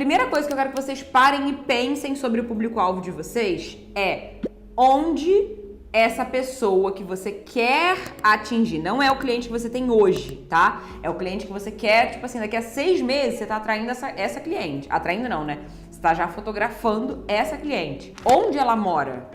primeira coisa que eu quero que vocês parem e pensem sobre o público-alvo de vocês é onde essa pessoa que você quer atingir. Não é o cliente que você tem hoje, tá? É o cliente que você quer, tipo assim, daqui a 6 meses você tá atraindo essa cliente. Atraindo não, né? Você tá já fotografando essa cliente. Onde ela mora?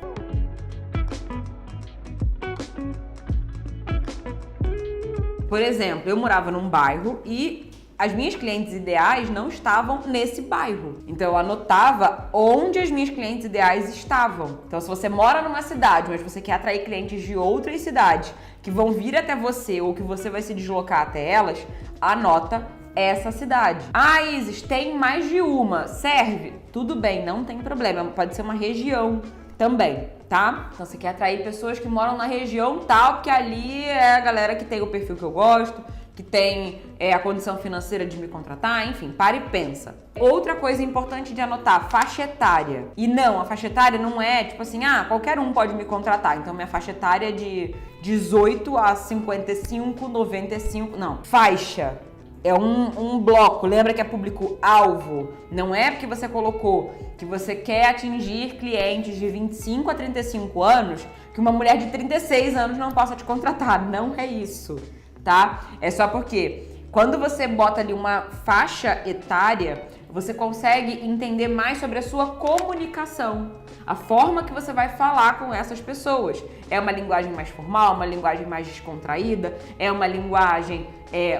Por exemplo, eu morava num bairro e as minhas clientes ideais não estavam nesse bairro. Então eu anotava onde as minhas clientes ideais estavam. Então se você mora numa cidade, mas você quer atrair clientes de outras cidades que vão vir até você ou que você vai se deslocar até elas, anota essa cidade. Ah, Isis, tem mais de uma. Serve? Tudo bem, não tem problema. Pode ser uma região também, tá? Então você quer atrair pessoas que moram na região tal, porque ali é a galera que tem o perfil que eu gosto, que tem a condição financeira de me contratar, enfim, para e pensa. Outra coisa importante de anotar, faixa etária. E não, a faixa etária não é tipo assim, qualquer um pode me contratar. Então minha faixa etária é de 18 a 55, 95, não. Faixa é um bloco, lembra que é público-alvo. Não é porque você colocou que você quer atingir clientes de 25 a 35 anos que uma mulher de 36 anos não possa te contratar. Não é isso, tá? É só porque quando você bota ali uma faixa etária, você consegue entender mais sobre a sua comunicação, a forma que você vai falar com essas pessoas. É uma linguagem mais formal, uma linguagem mais descontraída, é uma linguagem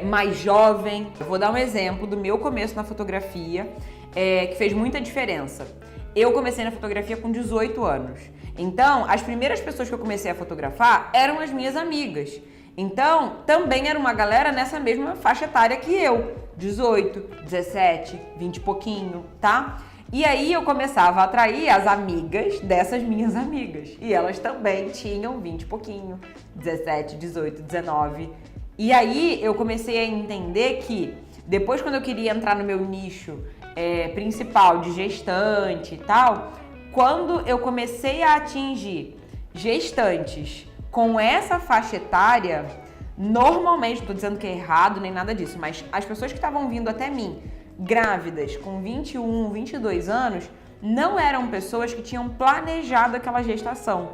mais jovem. Eu vou dar um exemplo do meu começo na fotografia, que fez muita diferença. Eu comecei na fotografia com 18 anos. Então, as primeiras pessoas que eu comecei a fotografar eram as minhas amigas. Então, também era uma galera nessa mesma faixa etária que eu, 18, 17, 20 e pouquinho, tá? E aí eu começava a atrair as amigas dessas minhas amigas. E elas também tinham 20 e pouquinho, 17, 18, 19. E aí eu comecei a entender que depois, quando eu queria entrar no meu nicho principal de gestante e tal, quando eu comecei a atingir gestantes com essa faixa etária, normalmente, não tô dizendo que é errado nem nada disso, mas as pessoas que estavam vindo até mim, grávidas, com 21, 22 anos, não eram pessoas que tinham planejado aquela gestação.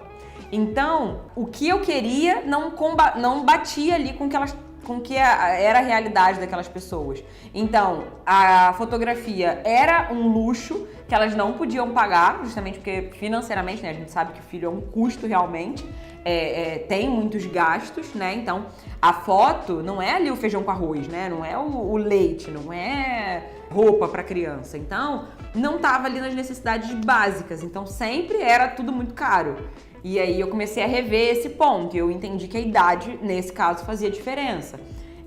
Então, o que eu queria não batia ali com que era a realidade daquelas pessoas. Então, a fotografia era um luxo que elas não podiam pagar, justamente porque financeiramente, né, a gente sabe que o filho é um custo realmente, tem muitos gastos, né? Então, a foto não é ali o feijão com arroz, né? Não é o leite, não é roupa para criança. Então, não tava ali nas necessidades básicas. Então, sempre era tudo muito caro. E aí eu comecei a rever esse ponto e eu entendi que a idade, nesse caso, fazia diferença.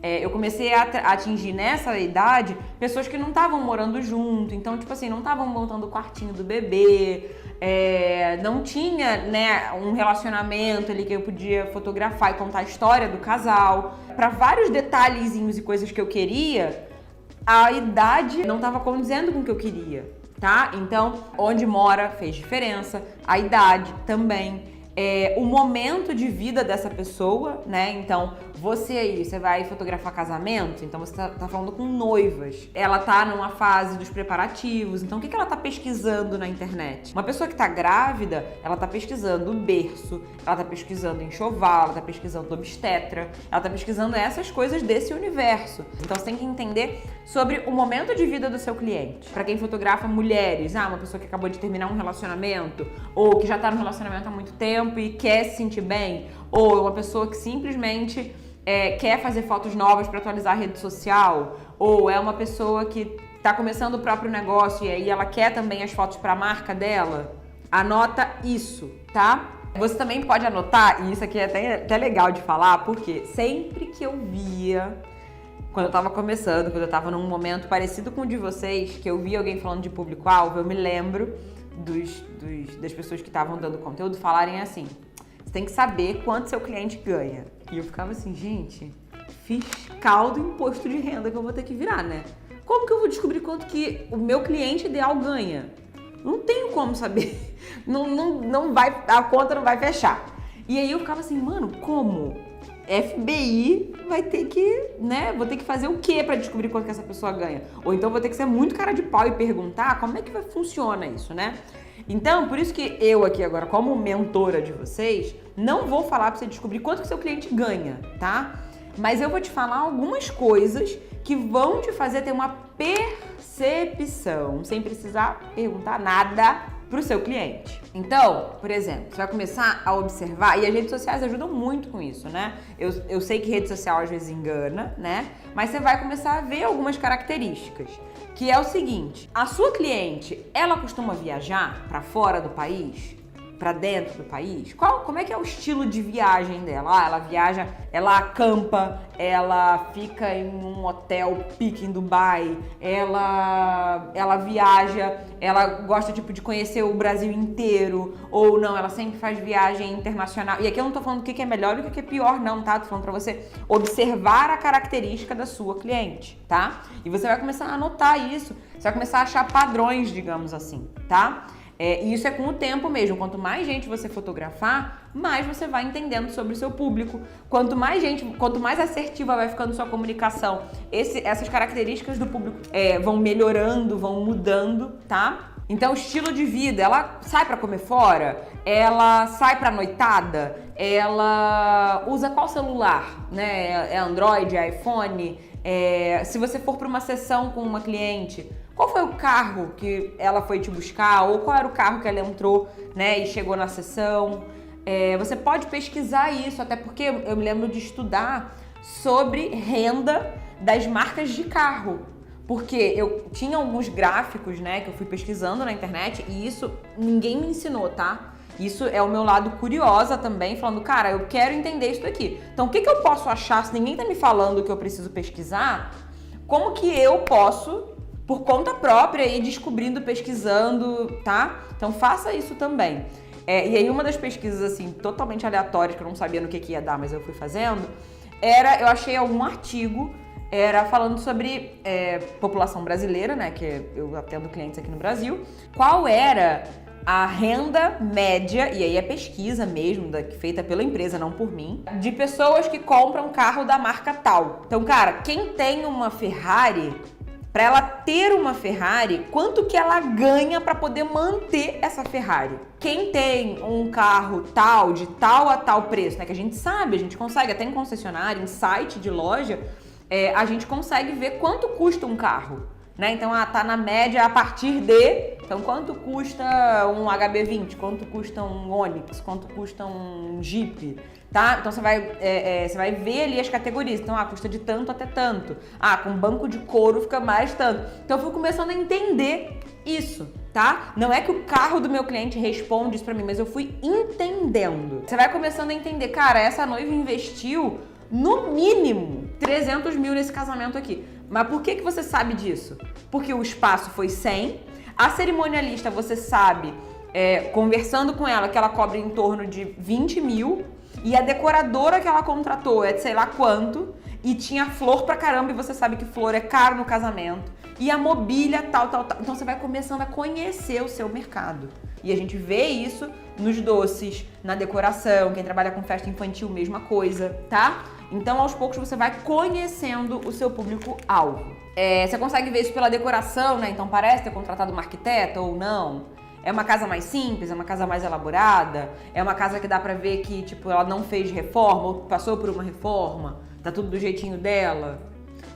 Eu comecei a atingir nessa idade pessoas que não estavam morando junto, então, tipo assim, não estavam montando o quartinho do bebê, não tinha, né, um relacionamento ali que eu podia fotografar e contar a história do casal. Para vários detalhezinhos e coisas que eu queria, a idade não estava condizendo com o que eu queria. Tá? Então, onde mora fez diferença, a idade também, o momento de vida dessa pessoa, né? Então, você vai fotografar casamento, então você tá falando com noivas. Ela tá numa fase dos preparativos, então o que ela tá pesquisando na internet? Uma pessoa que tá grávida, ela tá pesquisando o berço, ela tá pesquisando enxoval, ela tá pesquisando obstetra, ela tá pesquisando essas coisas desse universo. Então, você tem que entender sobre o momento de vida do seu cliente. Para quem fotografa mulheres, uma pessoa que acabou de terminar um relacionamento, ou que já tá no relacionamento há muito tempo e quer se sentir bem, ou uma pessoa que simplesmente quer fazer fotos novas para atualizar a rede social, ou é uma pessoa que tá começando o próprio negócio e aí ela quer também as fotos para a marca dela. Anota isso, tá? Você também pode anotar, e isso aqui é até legal de falar, porque sempre que eu via, quando eu tava começando, quando eu tava num momento parecido com o de vocês, que eu via alguém falando de público-alvo, eu me lembro das pessoas que estavam dando conteúdo falarem assim: você tem que saber quanto seu cliente ganha. E eu ficava assim, gente, fiscal do imposto de renda que eu vou ter que virar, né? Como que eu vou descobrir quanto que o meu cliente ideal ganha? Não tenho como saber. Não vai, a conta não vai fechar. E aí eu ficava assim, mano, como? FBI vai ter que, né? Vou ter que fazer o quê pra descobrir quanto que essa pessoa ganha? Ou então vou ter que ser muito cara de pau e perguntar como é que funciona isso, né? Então, por isso que eu aqui agora, como mentora de vocês, não vou falar pra você descobrir quanto que seu cliente ganha, tá? Mas eu vou te falar algumas coisas que vão te fazer ter uma percepção, sem precisar perguntar nada pro seu cliente. Então, por exemplo, você vai começar a observar, e as redes sociais ajudam muito com isso, né? Eu sei que rede social às vezes engana, né? Mas você vai começar a ver algumas características, que é o seguinte: a sua cliente, ela costuma viajar para fora do país? Para dentro do país? Como é que é o estilo de viagem dela? Ah, ela viaja, ela acampa, ela fica em um hotel pique em Dubai, ela viaja, ela gosta tipo de conhecer o Brasil inteiro, ou não, ela sempre faz viagem internacional. E aqui eu não tô falando o que é melhor e o que é pior não, tá? Tô falando pra você observar a característica da sua cliente, tá? E você vai começar a anotar isso, você vai começar a achar padrões, digamos assim, tá? E isso é com o tempo mesmo. Quanto mais gente você fotografar, mais você vai entendendo sobre o seu público. Quanto mais assertiva vai ficando sua comunicação, essas características do público vão melhorando, vão mudando, tá? Então, estilo de vida, ela sai pra comer fora? Ela sai pra noitada? Ela usa qual celular? Né? É Android, é iPhone? Se você for pra uma sessão com uma cliente, qual foi o carro que ela foi te buscar? Ou qual era o carro que ela entrou, né, e chegou na sessão? Você pode pesquisar isso, até porque eu me lembro de estudar sobre renda das marcas de carro. Porque eu tinha alguns gráficos, né, que eu fui pesquisando na internet e isso ninguém me ensinou, tá? Isso é o meu lado curiosa também, falando, cara, eu quero entender isso daqui. Então, o que eu posso achar se ninguém tá me falando que eu preciso pesquisar? Como que eu posso, por conta própria, ir descobrindo, pesquisando, tá? Então, faça isso também. E aí, uma das pesquisas, assim, totalmente aleatórias, que eu não sabia no que ia dar, mas eu fui fazendo, eu achei algum artigo, falando sobre população brasileira, né, que eu atendo clientes aqui no Brasil, qual era a renda média, e aí é pesquisa mesmo, feita pela empresa, não por mim, de pessoas que compram carro da marca tal. Então, cara, quem tem uma Ferrari, para ela ter uma Ferrari, quanto que ela ganha para poder manter essa Ferrari? Quem tem um carro tal, de tal a tal preço, né, que a gente sabe, a gente consegue, até em concessionária, em site de loja, a gente consegue ver quanto custa um carro. Né? Então, tá na média a partir de... Então, quanto custa um HB20? Quanto custa um Onix? Quanto custa um Jeep? Tá? Então, você vai ver ali as categorias. Então, custa de tanto até tanto. Com banco de couro fica mais tanto. Então, eu fui começando a entender isso, tá? Não é que o carro do meu cliente responde isso pra mim, mas eu fui entendendo. Você vai começando a entender, cara, essa noiva investiu no mínimo 300 mil nesse casamento aqui. Mas por que você sabe disso? Porque o espaço foi 100, a cerimonialista você sabe, conversando com ela, que ela cobra em torno de 20 mil, e a decoradora que ela contratou é de sei lá quanto, e tinha flor pra caramba, e você sabe que flor é caro no casamento, e a mobília tal. Então você vai começando a conhecer o seu mercado. E a gente vê isso nos doces, na decoração, quem trabalha com festa infantil, mesma coisa, tá? Então, aos poucos, você vai conhecendo o seu público-alvo. Você consegue ver isso pela decoração, né? Então, parece ter contratado uma arquiteta ou não. É uma casa mais simples, é uma casa mais elaborada, é uma casa que dá pra ver que, tipo, ela não fez reforma ou passou por uma reforma, tá tudo do jeitinho dela.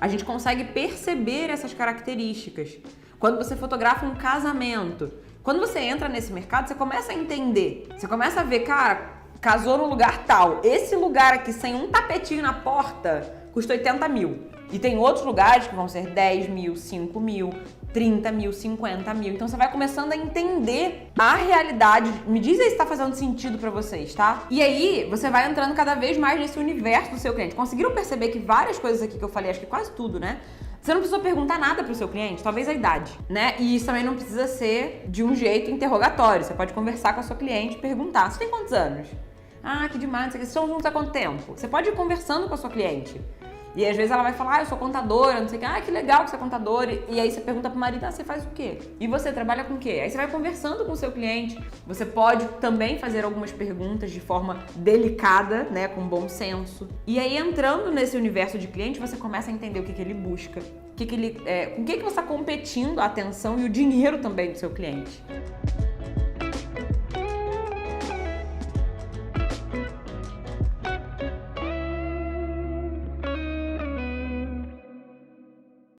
A gente consegue perceber essas características. Quando você fotografa um casamento, quando você entra nesse mercado, você começa a entender. Você começa a ver, cara, casou no lugar tal. Esse lugar aqui, sem um tapetinho na porta, custa 80 mil. E tem outros lugares que vão ser 10 mil, 5 mil, 30 mil, 50 mil. Então você vai começando a entender a realidade. Me diz aí se tá fazendo sentido pra vocês, tá? E aí você vai entrando cada vez mais nesse universo do seu cliente. Conseguiram perceber que várias coisas aqui que eu falei, acho que quase tudo, né? Você não precisa perguntar nada pro seu cliente, talvez a idade, né? E isso também não precisa ser de um jeito interrogatório. Você pode conversar com a sua cliente e perguntar: você tem quantos anos? Que demais, vocês estão juntos há quanto tempo? Você pode ir conversando com a sua cliente. E às vezes ela vai falar, eu sou contadora, não sei o que, que legal que você é contadora. E aí você pergunta pro marido, você faz o quê? E você trabalha com o quê? Aí você vai conversando com o seu cliente. Você pode também fazer algumas perguntas de forma delicada, né, com bom senso. E aí entrando nesse universo de cliente, você começa a entender o que ele busca, com que você está competindo a atenção e o dinheiro também do seu cliente.